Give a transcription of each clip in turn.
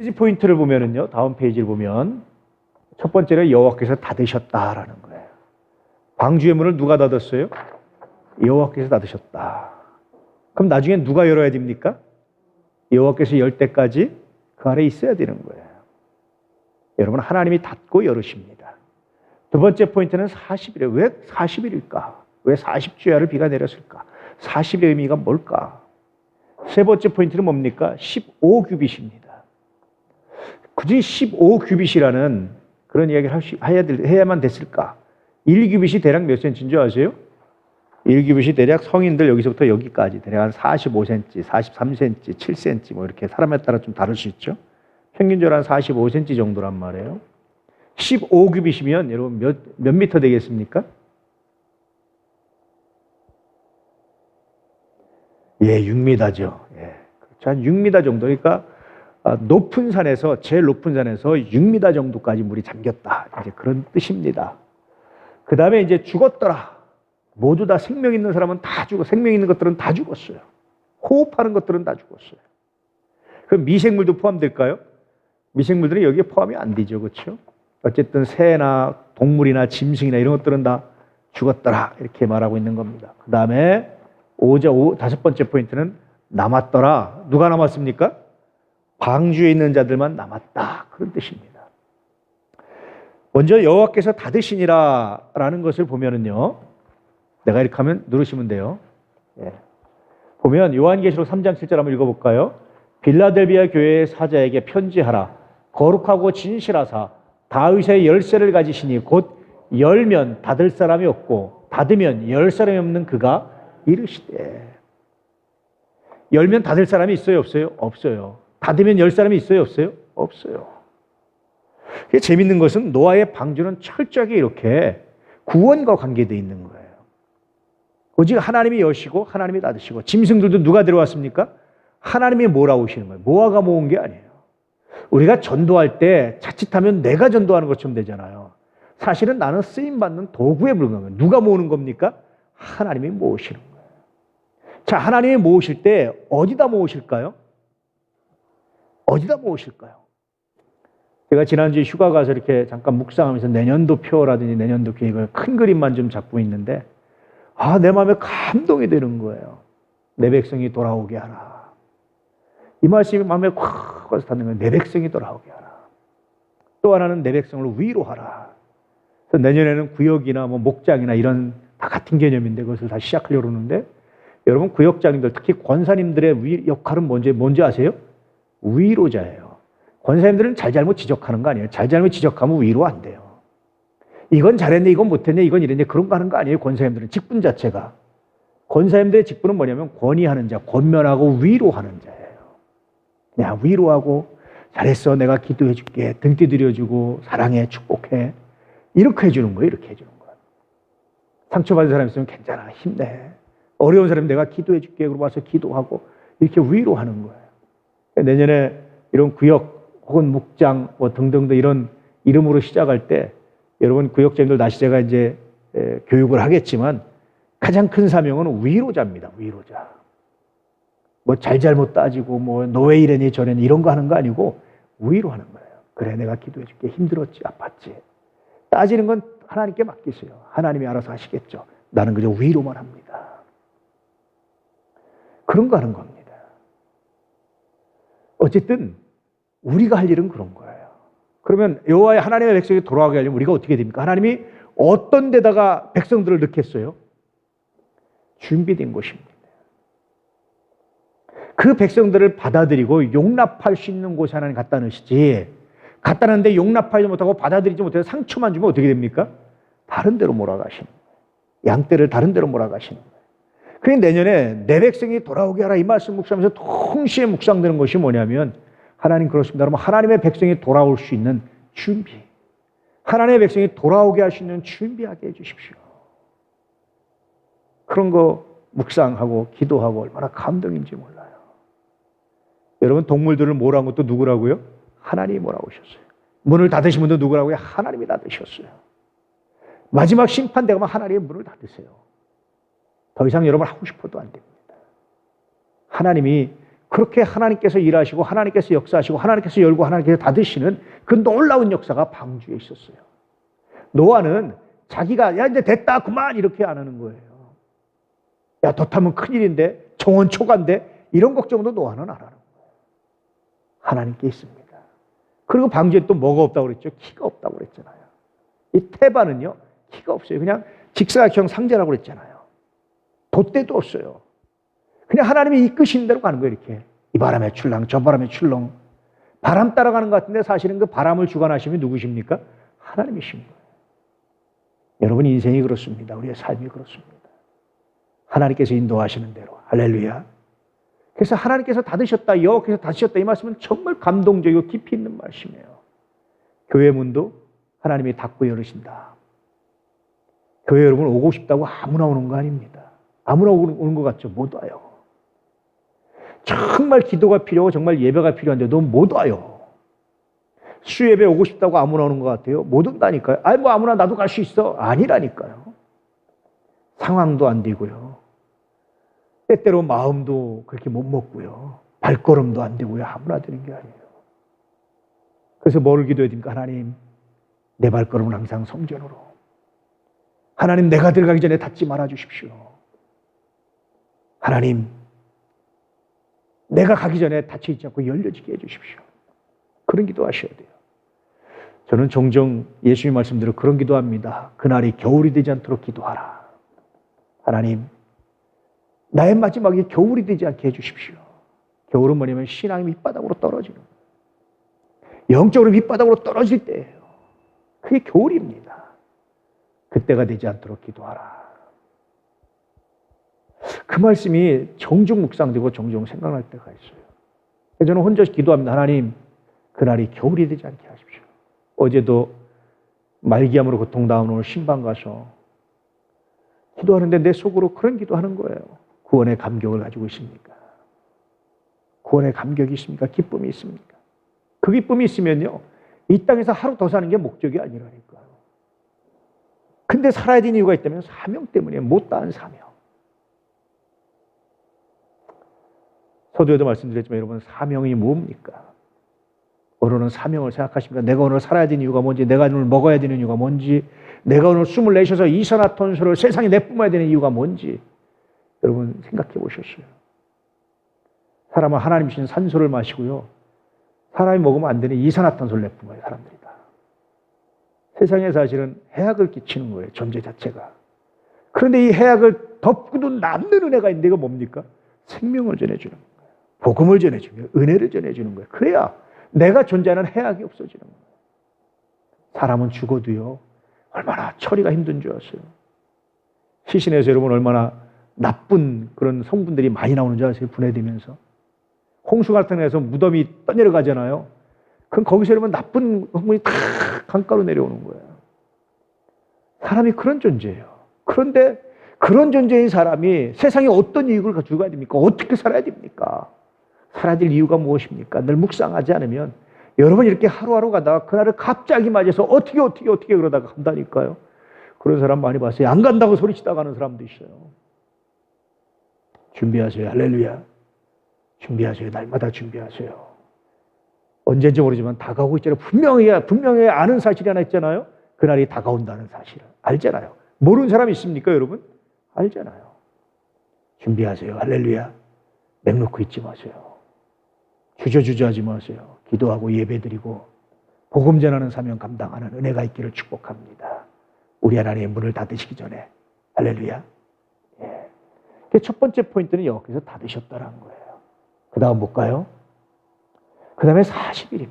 페이지 포인트를 보면은요, 다음 페이지를 보면 첫 번째는 여호와께서 닫으셨다라는 거예요. 방주의 문을 누가 닫았어요? 여호와께서 닫으셨다. 그럼 나중에 누가 열어야 됩니까? 여호와께서 열 때까지 그 안에 있어야 되는 거예요. 여러분, 하나님이 닫고 열으십니다. 두 번째 포인트는 40일이에요. 왜 40일일까? 왜 40주야를 비가 내렸을까? 40일의 의미가 뭘까? 세 번째 포인트는 뭡니까? 15규빗입니다. 굳이 15규빗이라는 그런 이야기를 해야만 됐을까? 1규빗이 대략 몇 센치인 줄 아세요? 1규빗이 대략 성인들 여기서부터 여기까지 대략 한 45cm, 43cm, 7cm 뭐 이렇게 사람에 따라 좀 다를 수 있죠. 평균적으로 한 45cm 정도란 말이에요. 15규빗이면 여러분 몇 미터 되겠습니까? 예, 6m죠. 예, 그렇죠. 한 6m 정도. 그러니까 높은 산에서, 제일 높은 산에서 6m 정도까지 물이 잠겼다. 이제 그런 뜻입니다. 그 다음에 이제 죽었더라. 모두 다 생명 있는 사람은 다 죽어. 생명 있는 것들은 다 죽었어요. 호흡하는 것들은 다 죽었어요. 그럼 미생물도 포함될까요? 미생물들은 여기에 포함이 안 되죠. 그렇죠? 어쨌든 새나 동물이나 짐승이나 이런 것들은 다 죽었더라. 이렇게 말하고 있는 겁니다. 그 다음에 다섯 번째 포인트는 남았더라. 누가 남았습니까? 방주에 있는 자들만 남았다. 그런 뜻입니다. 먼저 여호와께서 닫으시니라 라는 것을 보면은요, 내가 이렇게 하면 누르시면 돼요. 예. 보면 요한계시록 3장 7절 한번 읽어볼까요? 빌라델비아 교회의 사자에게 편지하라. 거룩하고 진실하사 다윗의 열쇠를 가지시니 곧 열면 닫을 사람이 없고 닫으면 열 사람이 없는 그가 이르시되. 열면 닫을 사람이 있어요, 없어요? 없어요. 닫으면 열 사람이 있어요, 없어요? 없어요. 재밌는 것은 노아의 방주는 철저하게 이렇게 구원과 관계되어 있는 거예요. 오직 하나님이 여시고 하나님이 닫으시고. 짐승들도 누가 들어왔습니까? 하나님이 몰아오시는 거예요. 노아가 모은 게 아니에요. 우리가 전도할 때 자칫하면 내가 전도하는 것처럼 되잖아요. 사실은 나는 쓰임받는 도구에 불과한 거예요. 누가 모으는 겁니까? 하나님이 모으시는 거예요. 자, 하나님이 모으실 때 어디다 모으실까요? 어디다 모으실까요? 제가 지난주에 휴가 가서 이렇게 잠깐 묵상하면서 내년도 표라든지 내년도 계획을 큰 그림만 좀 잡고 있는데, 내 마음에 감동이 되는 거예요. 내 백성이 돌아오게 하라. 이 말씀이 마음에 콱 와서 닿는 거예요. 내 백성이 돌아오게 하라. 또 하나는 내 백성을 위로하라. 그래서 내년에는 구역이나 뭐 목장이나 이런 다 같은 개념인데 그것을 다시 시작하려고 그러는데, 여러분 구역장님들, 특히 권사님들의 역할은 뭔지 아세요? 위로자예요. 권사님들은 잘잘못 지적하는 거 아니에요. 잘잘못 지적하면 위로 안 돼요. 이건 잘했네, 이건 못했네, 이건 이랬네, 그런 거 하는 거 아니에요. 권사님들은 직분 자체가. 권사님들의 직분은 뭐냐면 권위하는 자, 권면하고 위로하는 자예요. 그냥 위로하고 잘했어, 내가 기도해 줄게, 등 두드려주고 사랑해, 축복해, 이렇게 해주는 거예요. 이렇게 해주는 거예요. 상처받은 사람 있으면 괜찮아, 힘내. 어려운 사람 내가 기도해 줄게, 그러고 와서 기도하고 이렇게 위로하는 거예요. 내년에 이런 구역 혹은 묵장 뭐 등등등 이런 이름으로 시작할 때 여러분 구역장님들 다시 제가 이제 교육을 하겠지만 가장 큰 사명은 위로자입니다. 위로자. 뭐 잘잘못 따지고 뭐 너 왜 이러니 저러니 이런 거 하는 거 아니고 위로하는 거예요. 그래, 내가 기도해 줄게. 힘들었지, 아팠지. 따지는 건 하나님께 맡기세요. 하나님이 알아서 하시겠죠. 나는 그저 위로만 합니다. 그런 거 하는 겁니다. 어쨌든 우리가 할 일은 그런 거예요. 그러면 여호와의 하나님의 백성이 돌아가게 하려면 우리가 어떻게 됩니까? 하나님이 어떤 데다가 백성들을 넣겠어요? 준비된 곳입니다. 그 백성들을 받아들이고 용납할 수 있는 곳에 하나님 갖다 놓으시지, 갖다 놨는데 용납하지 못하고 받아들이지 못해서 상처만 주면 어떻게 됩니까? 다른 데로 몰아가시는 거예요. 양떼를 다른 데로 몰아가시는 거예요. 그러니까 내년에 내 백성이 돌아오게 하라 이 말씀 묵상하면서 동시에 묵상되는 것이 뭐냐면, 하나님 그렇습니다. 여러분, 하나님의 백성이 돌아올 수 있는 준비, 하나님의 백성이 돌아오게 할 수 있는 준비하게 해주십시오. 그런 거 묵상하고 기도하고 얼마나 감동인지 몰라요. 여러분, 동물들을 몰아온 것도 누구라고요? 하나님이 몰아오셨어요. 문을 닫으신 분도 누구라고요? 하나님이 닫으셨어요. 마지막 심판되면 하나님의 문을 닫으세요. 더 이상 여러분 하고 싶어도 안 됩니다. 하나님이 그렇게 하나님께서 일하시고 하나님께서 역사하시고 하나님께서 열고 하나님께서 닫으시는 그 놀라운 역사가 방주에 있었어요. 노아는 자기가 야 이제 됐다 그만 이렇게 안 하는 거예요. 야 더 타면 큰일인데 정원 초과인데 이런 걱정도 노아는 안 하는 거예요. 하나님께 있습니다. 그리고 방주에 또 뭐가 없다고 그랬죠? 키가 없다고 그랬잖아요. 이 태바는요 키가 없어요. 그냥 직사각형 상자라고 그랬잖아요. 돛대도 없어요. 그냥 하나님이 이끄시는 대로 가는 거예요. 이렇게 이 바람에 출렁 저 바람에 출렁. 바람 따라가는 것 같은데 사실은 그 바람을 주관하시면 누구십니까? 하나님이신 거예요. 여러분 인생이 그렇습니다. 우리의 삶이 그렇습니다. 하나님께서 인도하시는 대로. 할렐루야. 그래서 하나님께서 닫으셨다, 여호와께서 닫으셨다 이 말씀은 정말 감동적이고 깊이 있는 말씀이에요. 교회 문도 하나님이 닫고 열으신다. 교회 여러분 오고 싶다고 아무나 오는 거 아닙니다. 아무나 오는 것 같죠? 못 와요. 정말 기도가 필요하고 정말 예배가 필요한데도 못 와요. 수예배 오고 싶다고 아무나 오는 것 같아요? 못 온다니까요. 아니 뭐 아무나 나도 갈 수 있어. 아니라니까요. 상황도 안 되고요. 때때로 마음도 그렇게 못 먹고요. 발걸음도 안 되고요. 아무나 되는 게 아니에요. 그래서 뭘 기도해야 됩니까? 하나님, 내 발걸음은 항상 성전으로. 하나님, 내가 들어가기 전에 닫지 말아 주십시오. 하나님, 내가 가기 전에 닫혀있지 않고 열려지게 해주십시오. 그런 기도 하셔야 돼요. 저는 종종 예수님 말씀대로 그런 기도합니다. 그날이 겨울이 되지 않도록 기도하라. 하나님, 나의 마지막이 겨울이 되지 않게 해주십시오. 겨울은 뭐냐면 신앙이 밑바닥으로 떨어지는 거예요. 영적으로 밑바닥으로 떨어질 때예요. 그게 겨울입니다. 그때가 되지 않도록 기도하라. 그 말씀이 종종 묵상되고 종종 생각날 때가 있어요. 저는 혼자 기도합니다. 하나님, 그날이 겨울이 되지 않게 하십시오. 어제도 말기암으로 고통당하는 오늘 신방 가서 기도하는데 내 속으로 그런 기도하는 거예요. 구원의 감격을 가지고 있습니까? 구원의 감격이 있습니까? 기쁨이 있습니까? 그 기쁨이 있으면요, 이 땅에서 하루 더 사는 게 목적이 아니라니까요. 근데 살아야 되는 이유가 있다면 사명 때문에 못다한 사명. 서두에도 말씀드렸지만 여러분, 사명이 뭡니까? 오늘은 사명을 생각하십니까? 내가 오늘 살아야 되는 이유가 뭔지, 내가 오늘 먹어야 되는 이유가 뭔지, 내가 오늘 숨을 내쉬어서 이산화탄소를 세상에 내뿜어야 되는 이유가 뭔지 여러분 생각해 보셨어요? 사람은 하나님 주신 산소를 마시고요, 사람이 먹으면 안 되는 이산화탄소를 내뿜어요. 사람들이 다. 세상에 사실은 해악을 끼치는 거예요. 존재 자체가. 그런데 이 해악을 덮고도 남는 은혜가 있는데 이거 뭡니까? 생명을 전해주는 거예요. 복음을 전해주는 거예요. 은혜를 전해주는 거예요. 그래야 내가 존재하는 해악이 없어지는 거예요. 사람은 죽어도요, 얼마나 처리가 힘든 줄 아세요? 시신에서 여러분 얼마나 나쁜 그런 성분들이 많이 나오는 줄 아세요? 분해되면서. 홍수 같은 데서 무덤이 떠내려가잖아요. 그럼 거기서 여러분 나쁜 성분이 다 강가로 내려오는 거예요. 사람이 그런 존재예요. 그런데 그런 존재인 사람이 세상에 어떤 이익을 가지고 가야 됩니까? 어떻게 살아야 됩니까? 살아야 될 이유가 무엇입니까? 늘 묵상하지 않으면 여러분 이렇게 하루하루 가다가 그날을 갑자기 맞아서 어떻게 그러다가 간다니까요. 그런 사람 많이 봤어요. 안 간다고 소리치다 가는 사람도 있어요. 준비하세요. 할렐루야. 준비하세요. 날마다 준비하세요. 언제인지 모르지만 다가오고 있잖아요. 분명히 아는 사실이 하나 있잖아요. 그날이 다가온다는 사실을 알잖아요. 모르는 사람 있습니까, 여러분? 알잖아요. 준비하세요. 할렐루야. 맹놓고 있지 마세요. 주저주저하지 마세요. 기도하고 예배드리고 복음 전하는 사명 감당하는 은혜가 있기를 축복합니다. 우리 하나님의 문을 닫으시기 전에. 할렐루야. 예. 첫 번째 포인트는 여기서 닫으셨다는 거예요. 그 다음 볼까요? 그 다음에 40일입니다.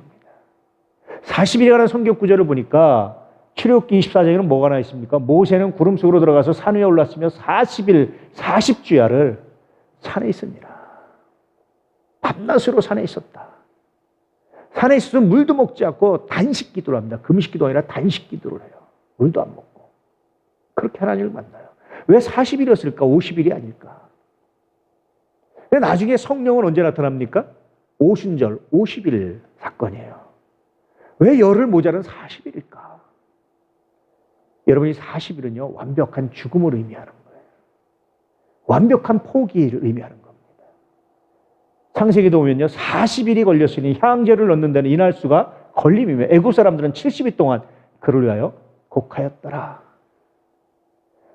40일이라는 성경 구절을 보니까 출애굽기 24장에는 뭐가 나와 있습니까? 모세는 구름 속으로 들어가서 산 위에 올랐으며 40일, 40주야를 산에 있습니다. 밤낮으로 산에 있었다. 산에 있어서 물도 먹지 않고 단식 기도를 합니다. 금식 기도 아니라 단식 기도를 해요. 물도 안 먹고. 그렇게 하나님을 만나요. 왜 40일이었을까? 50일이 아닐까? 근데 나중에 성령은 언제 나타납니까? 오순절, 50일 사건이에요. 왜 열흘 모자른 40일일까? 여러분이 40일은요, 완벽한 죽음을 의미하는 거예요. 완벽한 포기를 의미하는 겁니다. 창세기도 보면요, 40일이 걸렸으니 향제를 넣는 데는 인할수가 걸림이며 애굽 사람들은 70일 동안 그를 위하여 곡하였더라.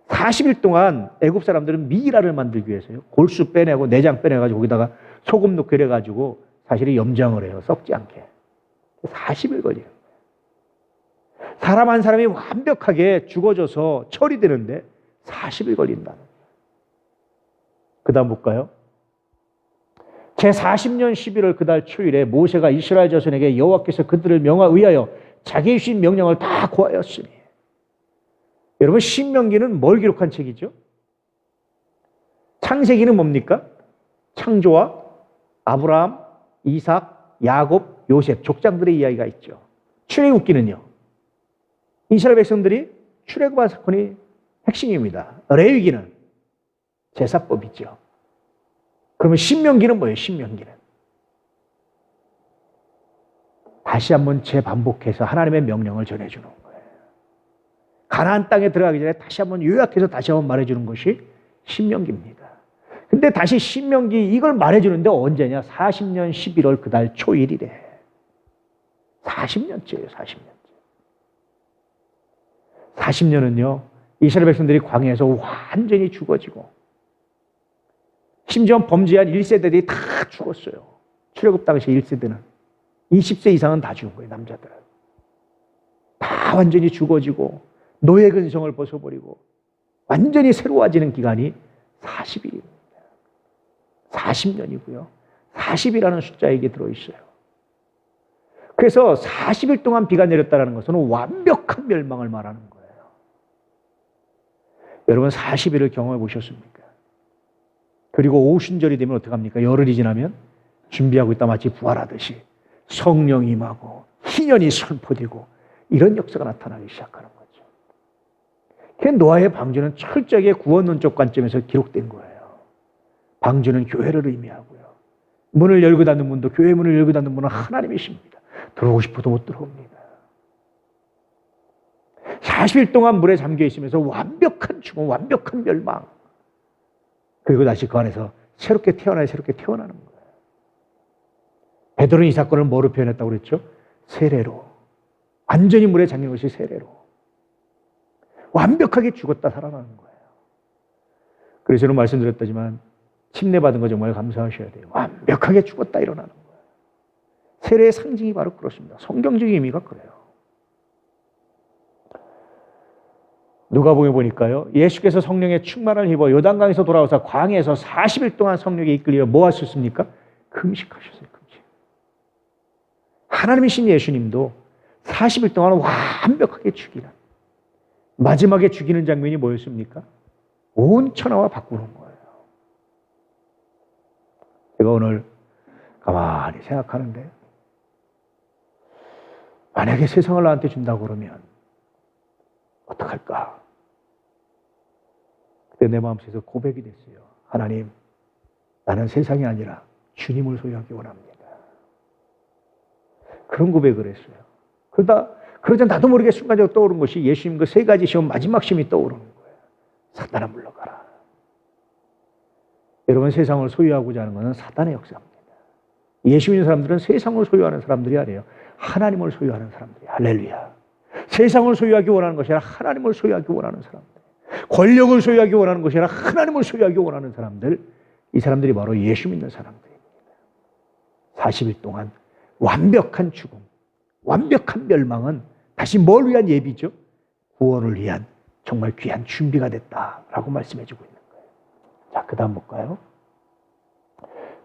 40일 동안 애굽 사람들은 미이라를 만들기 위해서요, 골수 빼내고 내장 빼내가지고 거기다가 소금 넣고 이래가지고 사실 염장을 해요. 썩지 않게. 40일 걸려요. 사람 한 사람이 완벽하게 죽어져서 처리되는데 40일 걸린다는 거예요. 그 다음 볼까요? 제40년 11월 그달 초일에 모세가 이스라엘 자손에게 여호와께서 그들을 의하여 자기 주신 명령을 다 고하였으니. 여러분, 신명기는 뭘 기록한 책이죠? 창세기는 뭡니까? 창조와 아브라함, 이삭, 야곱, 요셉 족장들의 이야기가 있죠. 출애굽기는요, 이스라엘 백성들이 출애굽한 사건이 핵심입니다. 레위기는 제사법이죠. 그러면 신명기는 뭐예요? 신명기는 다시 한번 재반복해서 하나님의 명령을 전해주는 거예요. 가나안 땅에 들어가기 전에 다시 한번 요약해서 다시 한번 말해주는 것이 신명기입니다. 근데 다시 신명기 이걸 말해주는데 언제냐? 40년 11월 그달 초일이래. 40년째예요. 40년째. 40년은요, 이스라엘 백성들이 광야에서 완전히 죽어지고 심지어 범죄한 1세대들이 다 죽었어요. 출애굽 당시 1세대는 20세 이상은 다 죽은 거예요. 남자들은 다 완전히 죽어지고 노예 근성을 벗어버리고 완전히 새로워지는 기간이 40일입니다. 40년이고요. 40이라는 숫자에 이게 들어있어요. 그래서 40일 동안 비가 내렸다는 것은 완벽한 멸망을 말하는 거예요. 여러분, 40일을 경험해 보셨습니까? 그리고 오순절이 되면 어떡합니까? 열흘이 지나면 준비하고 있다 마치 부활하듯이 성령이 임하고 희년이 선포되고 이런 역사가 나타나기 시작하는 거죠. 그 노아의 방주는 철저하게 구원론적 관점에서 기록된 거예요. 방주는 교회를 의미하고요. 문을 열고 닫는 문도, 교회 문을 열고 닫는 문은 하나님이십니다. 들어오고 싶어도 못 들어옵니다. 40일 동안 물에 잠겨 있으면서 완벽한 죽음, 완벽한 멸망. 그리고 다시 그 안에서 새롭게 태어나는 거예요. 베드로는 이 사건을 뭐로 표현했다고 그랬죠? 세례로. 완전히 물에 잠긴 것이 세례로. 완벽하게 죽었다 살아나는 거예요. 그래서 저는 말씀드렸다지만 침례받은 거 정말 감사하셔야 돼요. 완벽하게 죽었다 일어나는 거예요. 세례의 상징이 바로 그렇습니다. 성경적인 의미가 그래요. 누가복음에 보니까요, 예수께서 성령의 충만을 입어 요단강에서 돌아와서 광야에서 40일 동안 성령에 이끌려 뭐 하셨습니까? 금식하셨어요. 금식. 하나님이신 예수님도 40일 동안 완벽하게 죽이는, 마지막에 죽이는 장면이 뭐였습니까? 온 천하와 바꾸는 거예요. 제가 오늘 가만히 생각하는데, 만약에 세상을 나한테 준다고 그러면 어떡할까? 그때 내 마음속에서 고백이 됐어요. 하나님, 나는 세상이 아니라 주님을 소유하기 원합니다. 그런 고백을 했어요. 그러다 나도 모르게 순간적으로 떠오른 것이 예수님 그 세 가지 시험 마지막 시험이 떠오르는 거예요. 사단아 물러가라. 여러분, 세상을 소유하고자 하는 것은 사단의 역사입니다. 예수 믿는 사람들은 세상을 소유하는 사람들이 아니에요. 하나님을 소유하는 사람들이에요. 할렐루야. 세상을 소유하기 원하는 것이 아니라 하나님을 소유하기 원하는 사람들. 권력을 소유하기 원하는 것이 아니라 하나님을 소유하기 원하는 사람들. 이 사람들이 바로 예수 믿는 사람들입니다. 40일 동안 완벽한 죽음, 완벽한 멸망은 다시 뭘 위한 예비죠? 구원을 위한 정말 귀한 준비가 됐다라고 말씀해주고 있는 거예요. 자, 그 다음 볼까요?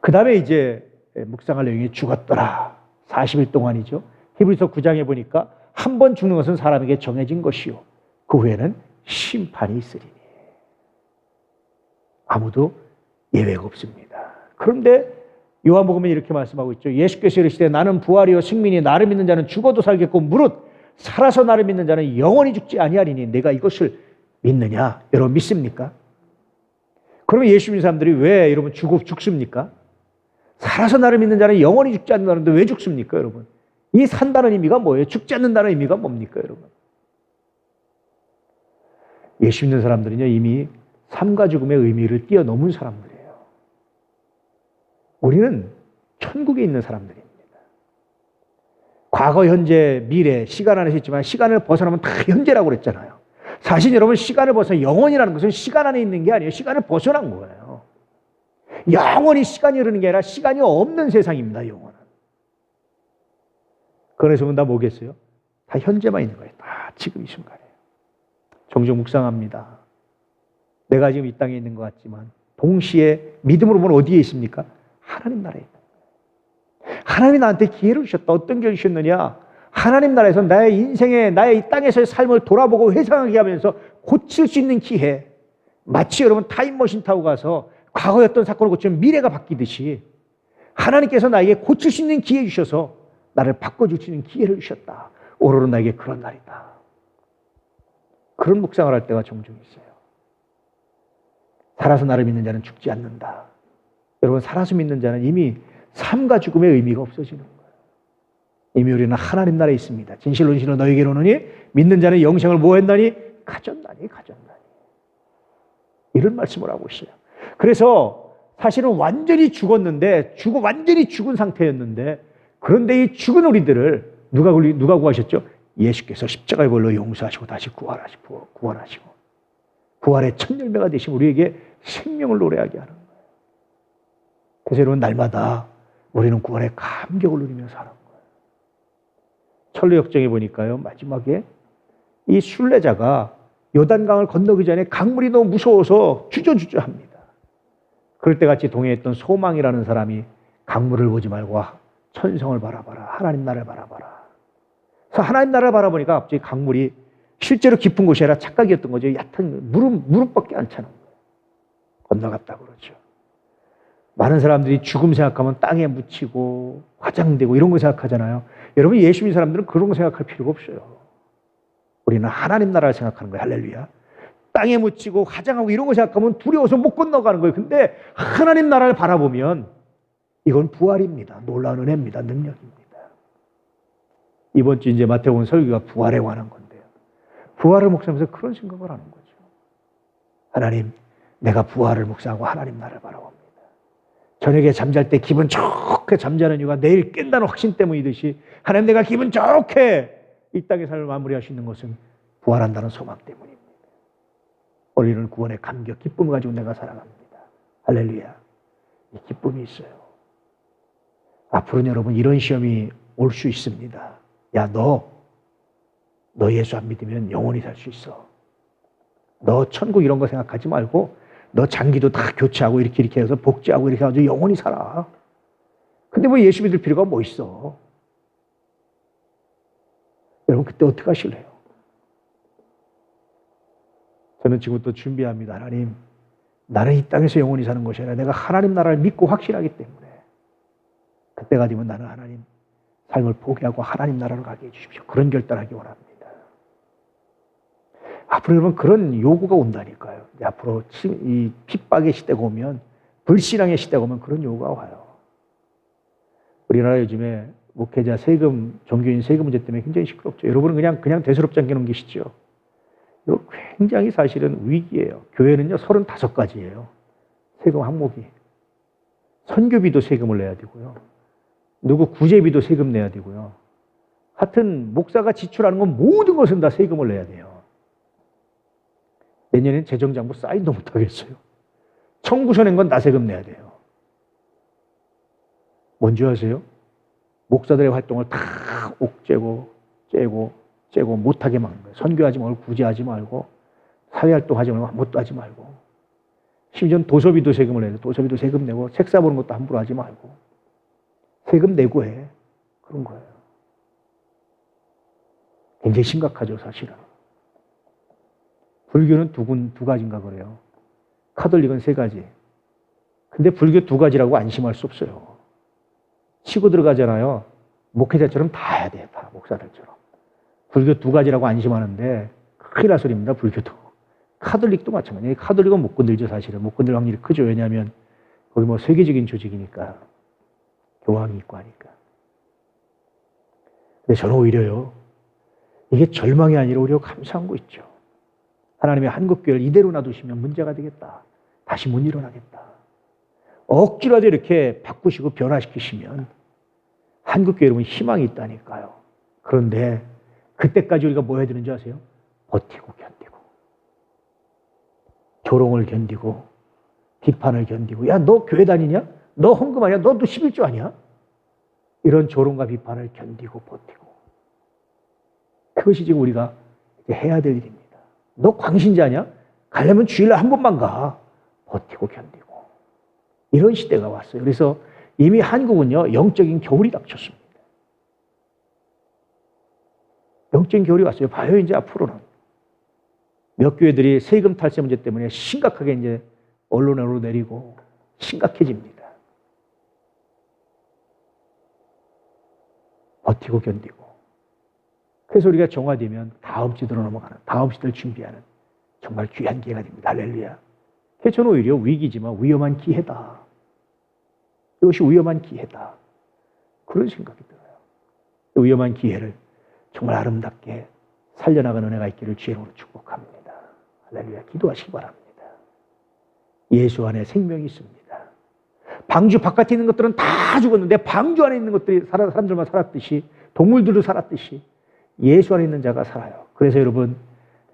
그 다음에 이제 묵상할 내용이 죽었더라. 40일 동안이죠. 히브리서 9장에 보니까 한 번 죽는 것은 사람에게 정해진 것이요, 그 후에는 심판이 있으리니. 아무도 예외가 없습니다. 그런데 요한복음에 이렇게 말씀하고 있죠. 예수께서 이르시되 나는 부활이요 생명이니 나를 믿는 자는 죽어도 살겠고 무릇 살아서 나를 믿는 자는 영원히 죽지 아니하리니. 내가 이것을 믿느냐? 여러분 믿습니까? 그러면 예수 믿는 사람들이 왜 여러분 죽습니까? 살아서 나를 믿는 자는 영원히 죽지 않는다는데 왜 죽습니까, 여러분? 이 산다는 의미가 뭐예요? 죽지 않는다는 의미가 뭡니까, 여러분? 예수 믿는 사람들은요, 이미 삶과 죽음의 의미를 뛰어넘은 사람들이에요. 우리는 천국에 있는 사람들입니다. 과거, 현재, 미래, 시간 안에서 있지만 시간을 벗어나면 다 현재라고 그랬잖아요. 사실 여러분 시간을 벗어나 영원이라는 것은 시간 안에 있는 게 아니에요. 시간을 벗어난 거예요. 영원히 시간이 흐르는 게 아니라 시간이 없는 세상입니다. 영원은. 그래서 다 뭐겠어요? 다 현재만 있는 거예요. 다 지금 이 순간에. 종종 묵상합니다. 내가 지금 이 땅에 있는 것 같지만 동시에 믿음으로 보면 어디에 있습니까? 하나님 나라에 있는 거예요. 하나님이 나한테 기회를 주셨다. 어떤 기회를 주셨느냐? 하나님 나라에서 나의 인생에, 나의 이 땅에서의 삶을 돌아보고 회상하게 하면서 고칠 수 있는 기회. 마치 여러분 타임머신 타고 가서 과거의 어떤 사건을 고치면 미래가 바뀌듯이 하나님께서 나에게 고칠 수 있는 기회 주셔서 나를 바꿔줄 수 있는 기회를 주셨다. 오늘은 나에게 그런 날이다. 그런 묵상을 할 때가 종종 있어요. 살아서 나를 믿는 자는 죽지 않는다. 여러분 살아서 믿는 자는 이미 삶과 죽음의 의미가 없어지는 거예요. 이미 우리는 하나님 나라에 있습니다. 진실로 진실로 너희에게 이르노니 믿는 자는 영생을 뭐 했나니? 가졌나니. 이런 말씀을 하고 있어요. 그래서 사실은 완전히 죽었는데 완전히 죽은 상태였는데 그런데 이 죽은 우리들을 누가 구하셨죠? 예수께서 십자가의 벌로 용서하시고 다시 구원하시고 부활의 첫 열매가 되신 우리에게 생명을 노래하게 하는 거예요. 그래서 여러분 날마다 우리는 구원의 감격을 누리며 사는 거예요. 천루역정에 보니까요 마지막에 이 순례자가 요단강을 건너기 전에 강물이 너무 무서워서 주저주저합니다. 그럴 때 같이 동행했던 소망이라는 사람이 강물을 보지 말고 천성을 바라봐라. 하나님 나라를 바라봐라. 그래서 하나님 나라를 바라보니까 갑자기 강물이 실제로 깊은 곳이 아니라 착각이었던 거죠. 얕은 무릎밖에 안 차는 거예요. 건너갔다고 그러죠. 많은 사람들이 죽음 생각하면 땅에 묻히고 화장되고 이런 거 생각하잖아요. 여러분 예수 믿는 사람들은 그런 거 생각할 필요가 없어요. 우리는 하나님 나라를 생각하는 거예요. 할렐루야. 땅에 묻히고 화장하고 이런 거 생각하면 두려워서 못 건너가는 거예요. 근데 하나님 나라를 바라보면 이건 부활입니다. 놀라운 은혜입니다. 능력입니다. 이번 주 이제 마태복음 설교가 부활에 관한 건데요. 부활을 묵상하면서 그런 생각을 하는 거죠. 하나님, 내가 부활을 묵상하고 하나님 나라를 바라봅니다. 저녁에 잠잘 때 기분 좋게 잠자는 이유가 내일 깬다는 확신 때문이듯이 하나님 내가 기분 좋게 이 땅의 삶을 마무리할 수 있는 것은 부활한다는 소망 때문입니다. 우리는 구원의 감격, 기쁨을 가지고 내가 살아갑니다. 할렐루야. 이 기쁨이 있어요. 앞으로는 여러분 이런 시험이 올 수 있습니다. 야, 너 예수 안 믿으면 영원히 살 수 있어. 너 천국 이런 거 생각하지 말고 너 장기도 다 교체하고 이렇게 해서 복제하고 이렇게 해가지고 영원히 살아. 근데 뭐 예수 믿을 필요가 뭐 있어? 여러분 그때 어떻게 하실래요? 저는 지금부터 준비합니다. 하나님, 나는 이 땅에서 영원히 사는 것이 아니라 내가 하나님 나라를 믿고 확신하기 때문에 그때가 되면 나는 하나님 삶을 포기하고 하나님 나라로 가게 해주십시오. 그런 결단하기 원합니다. 앞으로 여러분 그런 요구가 온다니까요. 앞으로 이 핍박의 시대가 오면, 불신앙의 시대가 오면 그런 요구가 와요. 우리나라 요즘에 목회자 세금, 종교인 세금 문제 때문에 굉장히 시끄럽죠. 여러분은 그냥 대수롭지 않게 넘기시죠. 이거 굉장히 사실은 위기예요. 교회는요 35가지예요. 세금 항목이. 선교비도 세금을 내야 되고요. 누구 구제비도 세금 내야 되고요. 하여튼 목사가 지출하는 건 모든 것은 다 세금을 내야 돼요. 내년엔 재정장부 사인도 못하겠어요. 청구서 낸 건 다 세금 내야 돼요. 뭔지 아세요? 목사들의 활동을 다 옥죄고 째고 못하게 막는 거예요. 선교하지 말고 구제하지 말고 사회활동하지 말고 아무것도 하지 말고 심지어 도서비도 세금을 내야 돼요. 도서비도 세금 내고 책 사보는 것도 함부로 하지 말고 세금 내고 해. 그런 거예요. 굉장히 심각하죠 사실은. 불교는 두 가지인가 그래요. 카톨릭은 3가지. 근데 불교 2가지라고 안심할 수 없어요. 치고 들어가잖아요. 목회자처럼 다 해야 돼. 다 목사들처럼. 불교 2가지라고 안심하는데 큰일 날 소리입니다. 불교도. 카톨릭도 마찬가지예요. 카톨릭은 못 건들죠 사실은. 못 건들 확률이 크죠. 왜냐하면 거기 뭐 세계적인 조직이니까. 교황이 있고 하니까. 근데 저는 오히려요. 이게 절망이 아니라 오히려 감사한 거 있죠. 하나님의 한국교회를 이대로 놔두시면 문제가 되겠다. 다시 못 일어나겠다. 억지로라도 이렇게 바꾸시고 변화시키시면 한국교회 여러분 희망이 있다니까요. 그런데 그때까지 우리가 뭐 해야 되는지 아세요? 버티고 견디고 조롱을 견디고 비판을 견디고 야 너 교회 다니냐? 너 헌금하냐? 너도 11조 아니야? 이런 조롱과 비판을 견디고 버티고 그것이 지금 우리가 해야 될 일입니다. 너 광신자냐? 가려면 주일날 한 번만 가. 버티고 견디고 이런 시대가 왔어요. 그래서 이미 한국은요 영적인 겨울이 닥쳤습니다. 영적인 겨울이 왔어요. 봐요 이제 앞으로는 몇 교회들이 세금 탈세 문제 때문에 심각하게 이제 언론으로 내리고 심각해집니다. 버티고 견디고 그래서 우리가 정화되면 다음 시대로 넘어가는 다음 시대를 준비하는 정말 귀한 기회가 됩니다. 할렐루야. 그래서 저는 오히려 위기지만 위험한 기회다. 이것이 위험한 기회다. 그런 생각이 들어요. 위험한 기회를 정말 아름답게 살려나가는 은혜가 있기를 주의로 축복합니다. 할렐루야. 기도하시기 바랍니다. 예수 안에 생명이 있습니다. 방주 바깥에 있는 것들은 다 죽었는데 방주 안에 있는 것들이 사람들만 살았듯이 동물들도 살았듯이 예수 안에 있는 자가 살아요. 그래서 여러분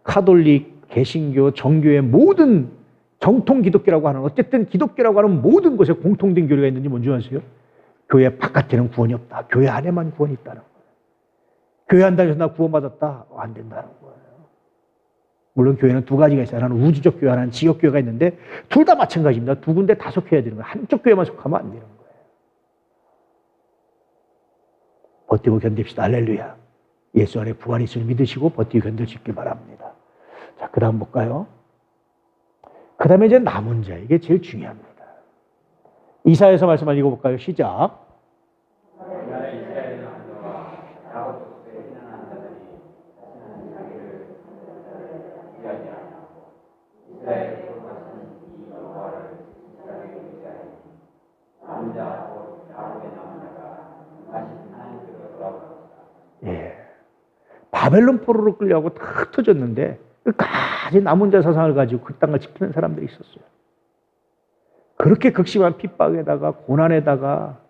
카톨릭, 개신교, 정교의 모든 정통 기독교라고 하는 어쨌든 기독교라고 하는 모든 것에 공통된 교리가 있는지 뭔지 아세요? 교회 바깥에는 구원이 없다. 교회 안에만 구원이 있다는 거예요. 교회 안 다녀서 나 구원받았다. 안 된다는 거예요. 물론 교회는 두 가지가 있어요. 하나는 우주적 교회, 하나는 지역 교회가 있는데 둘 다 마찬가지입니다. 두 군데 다 속해야 되는 거예요. 한쪽 교회만 속하면 안 되는 거예요. 버티고 견딥시다. 할렐루야. 예수 안에 부활이 있음을 믿으시고 버티고 견딜 수 있길 바랍니다. 자, 그 다음 볼까요? 그 다음에 이제 남은 자, 이게 제일 중요합니다. 이사야서 말씀 한번 읽어볼까요? 시작. 예. 바벨론 포로로 끌려가고 다 흩어졌는데 끝까지 남은 자 사상을 가지고 그 땅을 지키는 사람들이 있었어요. 그렇게 극심한 핍박에다가 고난에다가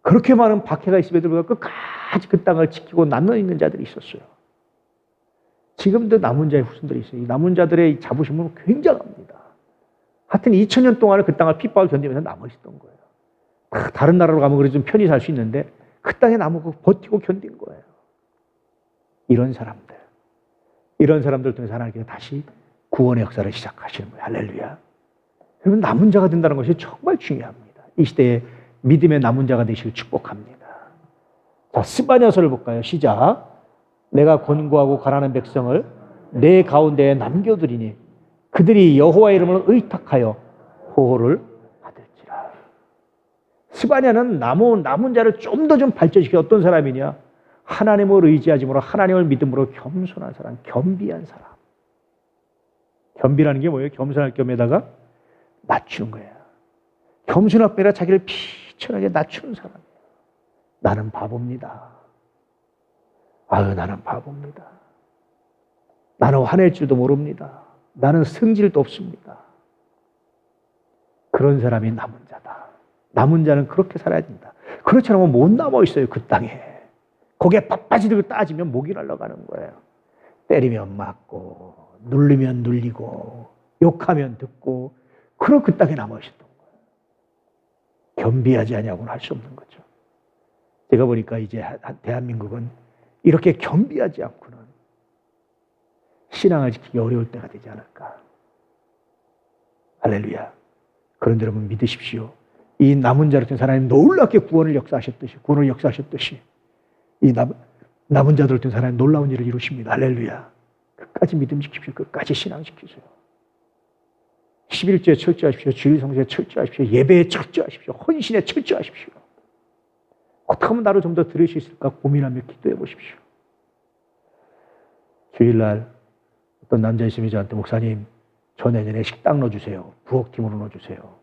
그렇게 많은 박해가 있음에도 불구하고 끝까지 그 땅을 지키고 남는 있는 자들이 있었어요. 지금도 남은 자의 후손들이 있어요. 이 남은 자들의 자부심은 굉장합니다. 하여튼 2000년 동안을 그 땅을 핍박을 견디면서 남아있었던 거예요. 다른 나라로 가면 그래도 좀 편히 살 수 있는데 그 땅에 남고 버티고 견딘 거예요. 이런 사람들 통해서 하나님께서 다시 구원의 역사를 시작하시는 거예요. 할렐루야. 여러분 남은 자가 된다는 것이 정말 중요합니다. 이 시대에 믿음의 남은 자가 되시길 축복합니다. 자, 스바냐서를 볼까요? 시작. 내가 권고하고 가난한 백성을 내 가운데에 남겨두리니 그들이 여호와의 이름을 의탁하여 보호를 받을지라. 스바냐는 남은 자를 좀 더 발전시켜 어떤 사람이냐? 하나님을 의지하지므로 하나님을 믿음으로 겸손한 사람, 겸비한 사람. 겸비라는 게 뭐예요? 겸손할 겸에다가 낮추는 거예요. 겸손할 겸에다 자기를 비천하게 낮추는 사람이에요. 나는 바보입니다. 아유, 나는 바보입니다. 나는 화낼 줄도 모릅니다. 나는 성질도 없습니다. 그런 사람이 남은 자다. 남은 자는 그렇게 살아야 된다. 그렇지 않으면 못 남아 있어요, 그 땅에. 거기에 빳빳이 따지면 목이 날아가는 거예요. 때리면 맞고, 누르면 눌리고, 욕하면 듣고, 그런 그 땅에 남아 있었던 거예요. 겸비하지 아니하고는 할 수 없는 거죠. 제가 보니까 이제 대한민국은 이렇게 겸비하지 않고는 신앙을 지키기 어려울 때가 되지 않을까. 할렐루야. 그런데 여러분 믿으십시오. 이 남은 자를 통해서 하나님 놀랍게 구원을 역사하셨듯이 이 남은 자들을 통해서 하나님 놀라운 일을 이루십니다. 할렐루야. 끝까지 믿음 지키십시오. 끝까지 신앙 지키세요. 11조에 철저하십시오. 주일 성수에 철저하십시오. 예배에 철저하십시오. 헌신에 철저하십시오. 어떻게 하면 나를 좀 더 들을 수 있을까 고민하며 기도해 보십시오. 주일날 어떤 남자 있으면 저한테 목사님 저 내년에 식당 넣어주세요. 부엌팀으로 넣어주세요.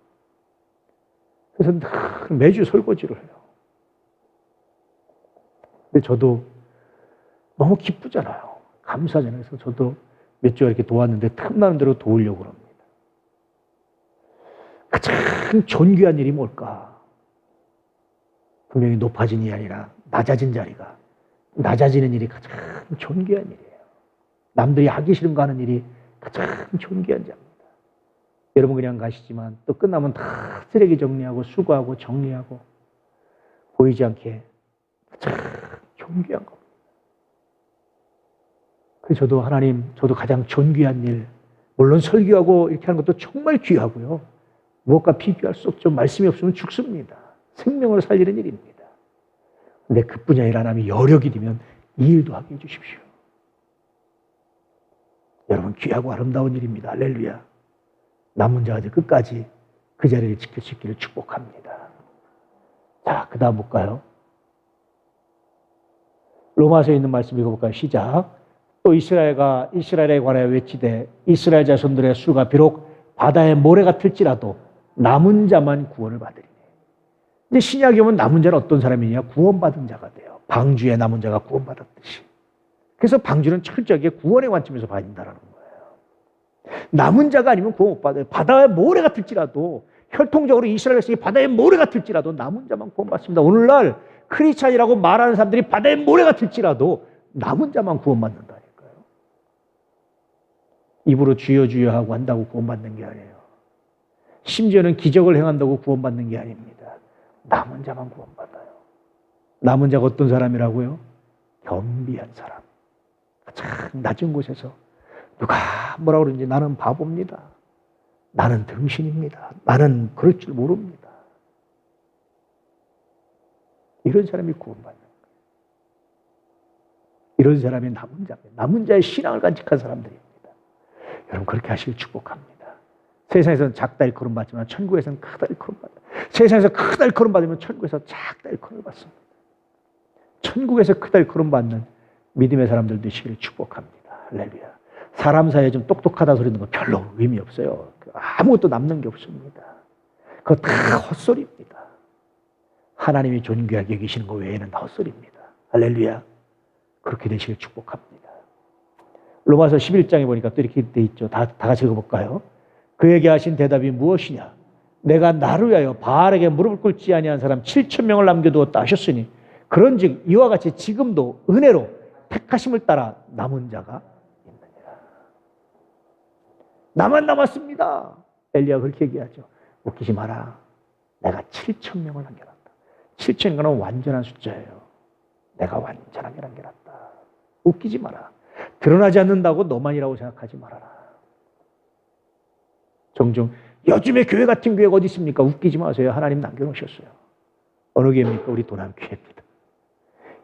그래서 매주 설거지를 해요. 근데 저도 너무 기쁘잖아요. 감사하잖아요. 그래서 저도 몇 주가 이렇게 도왔는데 틈나는 대로 도우려고 합니다. 가장 가장 존귀한 일이 뭘까? 분명히 높아진 일이 아니라 낮아진 자리가, 낮아지는 일이 가장 존귀한 일이에요. 남들이 하기 싫은 거 하는 일이 가장 존귀한 자입니다. 여러분 그냥 가시지만 또 끝나면 다 쓰레기 정리하고 수거하고 정리하고 보이지 않게 가장 존귀한 겁니다. 그래서 저도 하나님, 저도 가장 존귀한 일, 물론 설교하고 이렇게 하는 것도 정말 귀하고요. 무엇과 비교할 수 없죠. 말씀이 없으면 죽습니다. 생명을 살리는 일입니다. 근데 그뿐이 아니라 하나님이 여력이 되면 이 일도 하게 해주십시오. 여러분 귀하고 아름다운 일입니다. 할렐루야. 남은 자가 끝까지 그 자리를 지킬 수 있기를 축복합니다. 자, 그 다음 볼까요? 로마서에 있는 말씀 읽어볼까요? 시작. 또 이스라엘에 관하여 외치되 이스라엘 자손들의 수가 비록 바다의 모래 같을지라도 남은 자만 구원을 받으리니. 이제 신약에 오면 남은 자는 어떤 사람이냐? 구원받은 자가 돼요. 방주의 남은 자가 구원받았듯이. 그래서 방주는 철저하게 구원의 관점에서 봐야 된다는 거예요. 남은 자가 아니면 구원 못 받아요. 바다의 모래 같을지라도, 혈통적으로 이스라엘 백성이 바다의 모래 같을지라도 남은 자만 구원받습니다. 오늘날 크리스찬이라고 말하는 사람들이 바다의 모래 같을지라도 남은 자만 구원받는다니까요. 입으로 주여 주여 하고 한다고 구원받는 게 아니에요. 심지어는 기적을 행한다고 구원받는 게 아닙니다. 남은 자만 구원받아요. 남은 자가 어떤 사람이라고요? 겸비한 사람. 가장 낮은 곳에서 누가 뭐라 그러는지 나는 바보입니다. 나는 등신입니다. 나는 그럴 줄 모릅니다. 이런 사람이 구원받는 거예요. 이런 사람이 남은 자입니다. 남은 자의 신앙을 간직한 사람들입니다. 여러분 그렇게 하시길 축복합니다. 세상에서는 작다 일컬음 받지만 천국에서는 크다 일컬음 받아요. 세상에서 크다 일컬음 받으면 천국에서 작다 일컬음을 받습니다. 천국에서 크다 일컬음 받는 믿음의 사람들 되시기를 축복합니다. 할렐루야. 사람 사이에 좀 똑똑하다 소리 듣는 거 별로 의미 없어요. 아무것도 남는 게 없습니다. 그거 다 헛소리입니다. 하나님이 존귀하게 여기시는 것 외에는 다 헛소리입니다. 할렐루야. 그렇게 되시길 축복합니다. 로마서 11장에 보니까 또 이렇게 돼 있죠. 다 같이 읽어볼까요? 그에게 하신 대답이 무엇이냐? 내가 나를 위하여 바알에게 무릎을 꿇지 아니한 사람 7,000명을 남겨두었다 하셨으니 그런즉 이와 같이 지금도 은혜로 택하심을 따라 남은 자가 있느니라. 나만 남았습니다. 엘리야가 그렇게 얘기하죠. 웃기지 마라. 내가 7,000명을 남겨놨다. 7,000명은 완전한 숫자예요. 내가 완전하게 남겨놨다. 웃기지 마라. 드러나지 않는다고 너만이라고 생각하지 말아라. 종종 요즘에 교회 같은 교회가 어디 있습니까? 웃기지 마세요. 하나님 남겨놓으셨어요. 어느 교회입니까? 우리 도남교회입니다.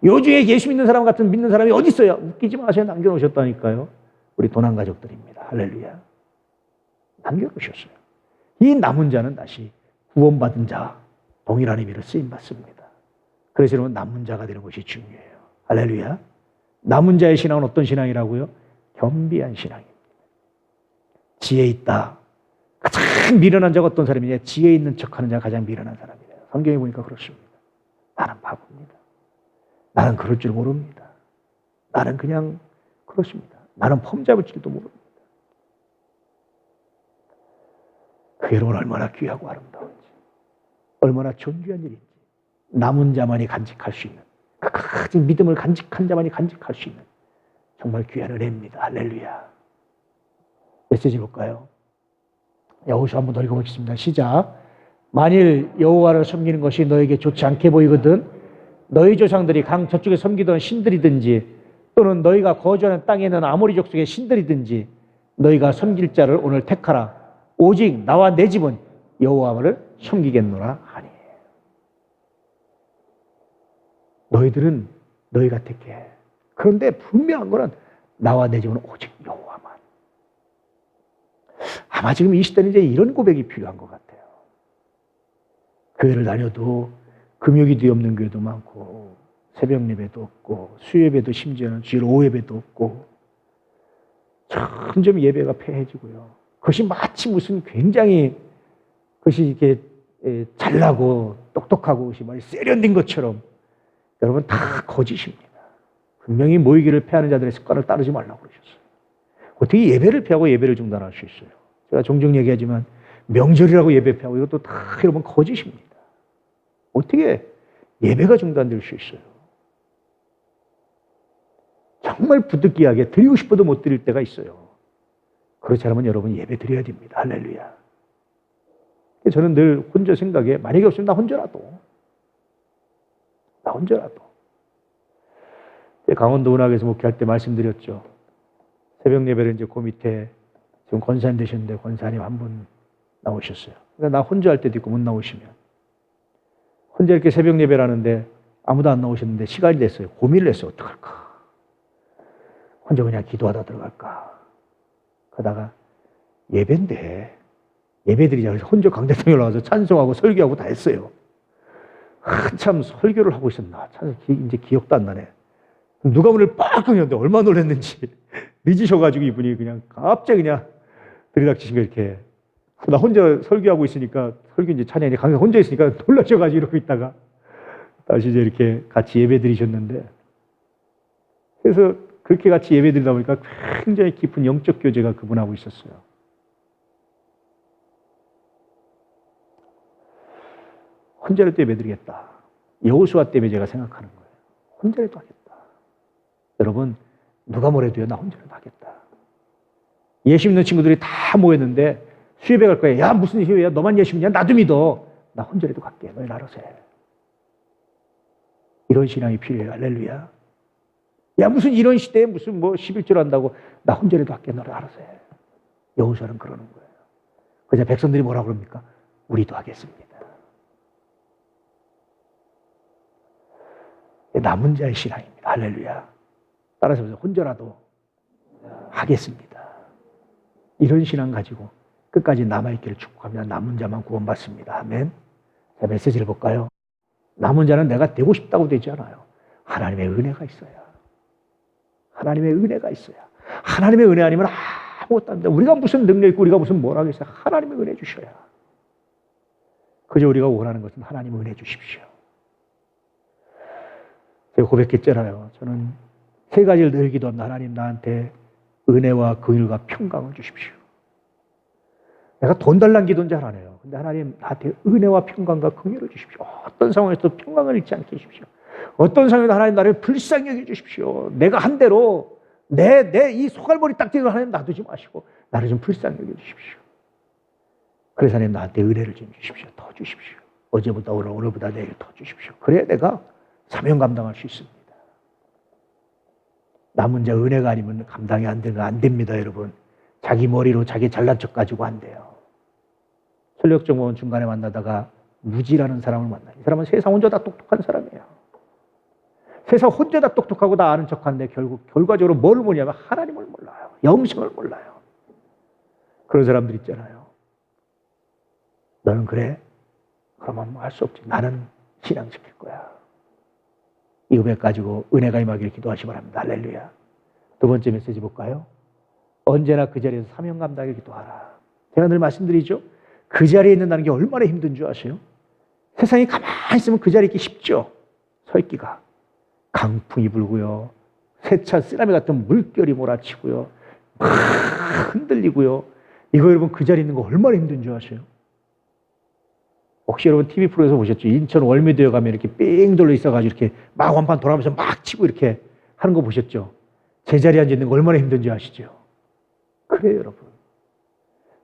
요즘에 예수 믿는 사람 같은 믿는 사람이 어디 있어요? 웃기지 마세요. 남겨놓으셨다니까요. 우리 도남 가족들입니다. 할렐루야. 남겨놓으셨어요. 이 남은 자는 다시 구원받은 자, 동일한 의미로 쓰임받습니다. 그래서 여러분 남은 자가 되는 것이 중요해요. 할렐루야. 남은 자의 신앙은 어떤 신앙이라고요? 겸비한 신앙입니다. 지혜 있다. 가장 미련한 자가 어떤 사람이냐? 지혜 있는 척하는 자가 가장 미련한 사람이래요. 성경에 보니까 그렇습니다. 나는 바보입니다. 나는 그럴 줄 모릅니다. 나는 그냥 그렇습니다. 나는 폼 잡을 줄도 모릅니다. 그 여러분 얼마나 귀하고 아름다운지, 얼마나 존귀한 일인지, 남은 자만이 간직할 수 있는, 그 믿음을 간직한 자만이 간직할 수 있는 정말 귀한 은혜입니다. 할렐루야. 메시지 볼까요? 여호수아 한번 더 읽어보겠습니다. 시작. 만일 여호와를 섬기는 것이 너에게 좋지 않게 보이거든 너희 조상들이 강 저쪽에 섬기던 신들이든지 또는 너희가 거주하는 땅에 있는 아모리 족속의 신들이든지 너희가 섬길 자를 오늘 택하라. 오직 나와 내 집은 여호와를 섬기겠노라 하니. 너희들은 너희가 택해. 그런데 분명한 거는 나와 내 집은 오직 여호와만. 아마 지금 이 시대는 이제 이런 고백이 필요한 것 같아요. 교회를 다녀도 금요기도 없는 교회도 많고 새벽 예배도 없고 수요예배도 심지어는 주일 오예배도 없고 점점 예배가 폐해지고요. 그것이 마치 무슨 굉장히 그것이 이렇게 잘나고 똑똑하고 그것이 말이 세련된 것처럼 여러분 다 거짓입니다. 분명히 모이기를 패하는 자들의 습관을 따르지 말라고 그러셨어요. 어떻게 예배를 패하고 예배를 중단할 수 있어요? 제가 종종 얘기하지만 명절이라고 예배하고 이것도 다 여러분 거짓입니다. 어떻게 예배가 중단될 수 있어요? 정말 부득이하게 드리고 싶어도 못 드릴 때가 있어요. 그렇지 않으면 여러분 예배 드려야 됩니다. 할렐루야. 저는 늘 혼자 생각에 만약에 없으면 나 혼자라도 강원도 은학에서 목회할 때 말씀드렸죠. 새벽 예배를 이제 그 밑에 지금 권사님 되셨는데 권사님 한 분 나오셨어요. 그러니까 나 혼자 할 때도 있고 못 나오시면 혼자 이렇게 새벽 예배를 하는데 아무도 안 나오셨는데 시간이 됐어요. 고민을 했어요. 어떡할까? 혼자 그냥 기도하다 들어갈까? 그러다가 예배인데 예배드리자 그래서 혼자 강대상에 올라가서 찬송하고 설교하고 다 했어요. 한참 설교를 하고 있었나? 이제 기억도 안 나네. 누가 문을 빡 열었는데 얼마나 놀랐는지 늦으셔가지고 이분이 그냥 갑자기 그냥 들이닥치신 거 이렇게. 나 혼자 설교하고 있으니까 설교 이제 찬양이 강사 혼자 있으니까 놀라셔가지고 이러고 있다가 다시 이제 이렇게 같이 예배 드리셨는데 그래서 그렇게 같이 예배 드리다 보니까 굉장히 깊은 영적 교제가 그분하고 있었어요. 혼자라도 예배 드리겠다. 여호수아 때문에 제가 생각하는 거예요. 혼자라도 하겠다. 여러분 누가 뭐래도요 나 혼자라도 하겠다. 예수 믿는 친구들이 다 모였는데 수협에 갈 거야. 야 무슨 수협이야. 너만 예수 믿냐. 나도 믿어. 나 혼자라도 갈게. 너희 알아서 해. 이런 신앙이 필요해요. 할렐루야. 야 무슨 이런 시대에 무슨 뭐 11절 한다고 나 혼자라도 할게. 너를 알아서 해. 여호수아는 그러는 거예요. 그래서 백성들이 뭐라고 그럽니까? 우리도 하겠습니다. 남은 자의 신앙입니다. 할렐루야. 따라서 혼자라도 하겠습니다. 이런 신앙 가지고 끝까지 남아있기를 축복합니다. 남은 자만 구원받습니다. 아멘. 자, 메시지를 볼까요? 남은 자는 내가 되고 싶다고 되지 않아요. 하나님의 은혜가 있어야. 하나님의 은혜가 있어야. 하나님의 은혜 아니면 아무것도 안 됩니다. 우리가 무슨 능력 있고 우리가 무슨 뭘 하겠어요. 하나님의 은혜 주셔야. 그저 우리가 원하는 것은 하나님 은혜 주십시오. 제가 고백했잖아요. 저는 세 가지를 늘 기도합니다. 하나님 나한테 은혜와 긍휼과 평강을 주십시오. 내가 돈 달란 기도는 잘 안 해요. 근데 하나님 나한테 은혜와 평강과 긍휼을 주십시오. 어떤 상황에서도 평강을 잃지 않게 해주십시오. 어떤 상황에도 하나님 나를 불쌍히 여겨주십시오. 내가 한 대로 내 이 소갈머리 딱지를 하나님 놔두지 마시고 나를 좀 불쌍히 여겨주십시오. 그래서 하나님 나한테 은혜를 좀 주십시오. 더 주십시오. 어제보다 오늘보다 내일 더 주십시오. 그래야 내가 사명 감당할 수 있습니다. 남은 자 은혜가 아니면 감당이 안 되는 거 안 됩니다, 여러분. 자기 머리로 자기 잘난 척 가지고 안 돼요. 설력정보원 중간에 만나다가 무지라는 사람을 만나요. 이 사람은 세상 혼자 다 똑똑한 사람이에요. 세상 혼자 다 똑똑하고 다 아는 척하는데 결과적으로 뭘 모르냐면 하나님을 몰라요. 영생을 몰라요. 그런 사람들 있잖아요. 너는 그래? 그러면 뭐 할 수 없지. 나는 신앙 지킬 거야. 이 고백 가지고 은혜가 임하기를 기도하시 바랍니다. 할렐루야. 두 번째 메시지 볼까요? 언제나 그 자리에서 사명 감당을 기도하라. 제가 늘 말씀드리죠. 그 자리에 있는다는 게 얼마나 힘든 줄 아세요? 세상에 가만히 있으면 그 자리에 있기 쉽죠. 서 있기가. 강풍이 불고요. 세차 쓰나미 같은 물결이 몰아치고요. 막 흔들리고요. 이거 여러분 그 자리에 있는 거 얼마나 힘든 줄 아세요? 혹시 여러분 TV 프로에서 보셨죠? 인천 월미도에 가면 이렇게 삥 돌려 있어가지고 이렇게 막 완판 돌아가면서 막 치고 이렇게 하는 거 보셨죠? 제자리에 앉아 있는 거 얼마나 힘든지 아시죠? 그래요, 여러분.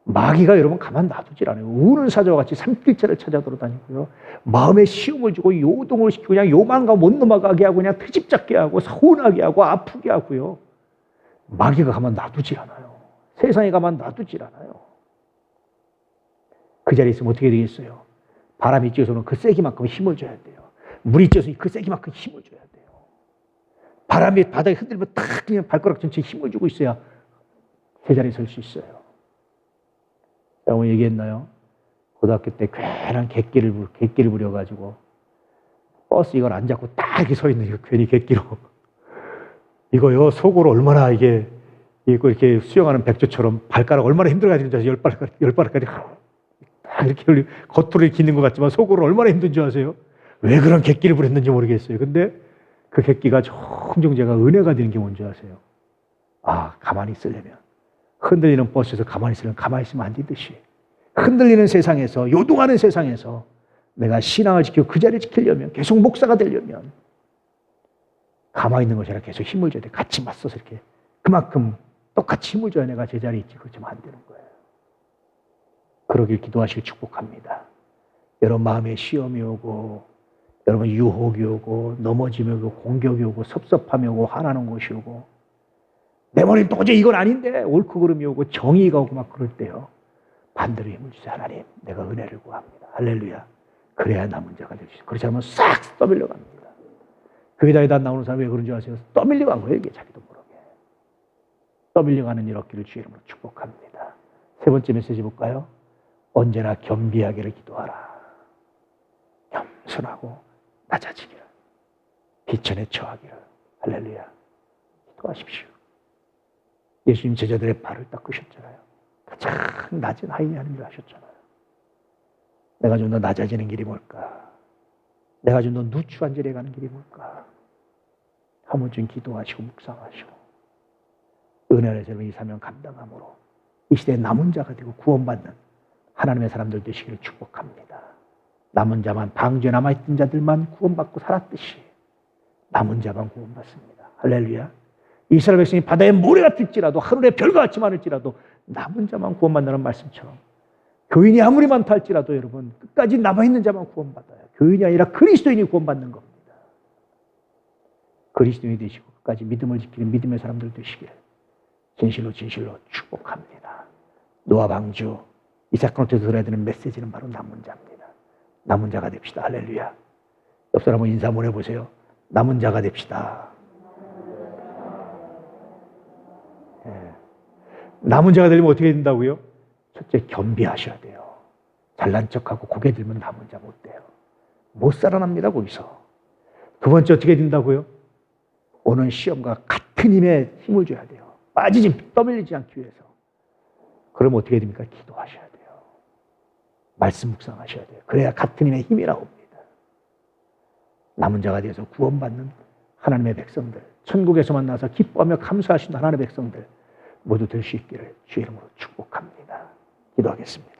마귀가 여러분 가만 놔두질 않아요. 우는 사자와 같이 산길자를 찾아 돌아다니고요. 마음에 시험을 주고 요동을 시키고 그냥 요만가 못 넘어가게 하고 그냥 트집잡게 하고 서운하게 하고 아프게 하고요. 마귀가 가만 놔두질 않아요. 세상에 가만 놔두질 않아요. 그 자리에 있으면 어떻게 되겠어요? 바람이 쬐서는 그 세기만큼 힘을 줘야 돼요. 물이 쬐서 그 세기만큼 힘을 줘야 돼요. 바람이 바닥에 흔들면 탁 그냥 발가락 전체에 힘을 주고 있어야 제자리에 설 수 있어요. 제가 오늘 얘기했나요? 고등학교 때 괜한 객기를 부려가지고 버스 이걸 안 잡고 딱 이렇게 서 있는 이거 괜히 객기로 이거요 속으로 얼마나 이게 이렇게 수영하는 백조처럼 발가락 얼마나 힘들어가지고 열 발가락까지 딱 이렇게 겉으로 기는 것 같지만 속으로 얼마나 힘든 줄 아세요? 왜 그런 객기를 부렸는지 모르겠어요. 근데 그 객기가 종종 제가 은혜가 되는 게 뭔지 아세요? 아, 가만히 있으려면 흔들리는 버스에서 가만히 있으면 가만히 있으면 안 되듯이 흔들리는 세상에서, 요동하는 세상에서 내가 신앙을 지키고 그 자리를 지키려면, 계속 목사가 되려면 가만히 있는 것이 아니라 계속 힘을 줘야 돼. 같이 맞서서 이렇게 그만큼 똑같이 힘을 줘야 내가 제자리에 있지. 그렇지만 안 되는 거예요. 그러길 기도하시길 축복합니다. 여러분 마음에 시험이 오고, 여러분 유혹이 오고, 넘어짐이 오고, 공격이 오고, 섭섭함이 오고, 화나는 것이 오고, 내 머리는 도저히 이건 아닌데 옳고 그름이 오고 정의가 오고 막 그럴 때요, 반대로 힘을 주세요. 하나님, 내가 은혜를 구합니다. 할렐루야. 그래야 남은 자가 될 수 있어요. 그렇지 않으면 싹 떠밀려 갑니다. 교회 다니다 나오는 사람이 왜 그런 줄 아세요? 떠밀려 간 거예요. 이게 자기도 모르게. 떠밀려 가는 일 없기를 주의 이름으로 축복합니다. 세 번째 메시지 볼까요? 언제나 겸비하기를 기도하라. 겸손하고 낮아지기를, 비천에 처하기를. 할렐루야. 기도하십시오. 예수님 제자들의 발을 닦으셨잖아요. 가장 낮은 하인이 하는 일을 하셨잖아요. 내가 좀 더 낮아지는 길이 뭘까? 내가 좀 더 누추한 자리에 가는 길이 뭘까? 한 번쯤 기도하시고 묵상하시고 은혜 안에서 이 사명 감당함으로 이 시대에 남은 자가 되고 구원받는 하나님의 사람들 되시기를 축복합니다. 남은 자만, 방주에 남아있던 자들만 구원받고 살았듯이 남은 자만 구원받습니다. 할렐루야. 이스라엘 백성이 바다에 모래가 뜰지라도 하늘에 별과 같이 많을지라도 남은 자만 구원받는다는 말씀처럼 교인이 아무리 많다 할지라도 여러분 끝까지 남아있는 자만 구원받아요. 교인이 아니라 그리스도인이 구원받는 겁니다. 그리스도인이 되시고 끝까지 믿음을 지키는 믿음의 사람들 되시기를 진실로 진실로 축복합니다. 노아 방주 이 사건을 통해서 들어야 되는 메시지는 바로 남은 자입니다. 남은 자가 됩시다. 할렐루야. 옆 사람 한번 인사 한번 해보세요. 남은 자가 됩시다. 남은 자가 되려면 어떻게 된다고요? 첫째, 겸비하셔야 돼요. 잘난 척하고 고개 들면 남은 자 못 돼요. 못 살아납니다, 거기서. 두 번째, 어떻게 된다고요? 오는 시험과 같은 힘을 줘야 돼요. 떠밀리지 않기 위해서. 그럼 어떻게 됩니까? 기도하셔야 돼요. 말씀 묵상하셔야 돼요. 그래야 같은 힘이 나옵니다. 남은 자가 되어서 구원받는 하나님의 백성들, 천국에서 만나서 기뻐하며 감사하신 하나님의 백성들 모두 될 수 있기를 주의 이름으로 축복합니다. 기도하겠습니다.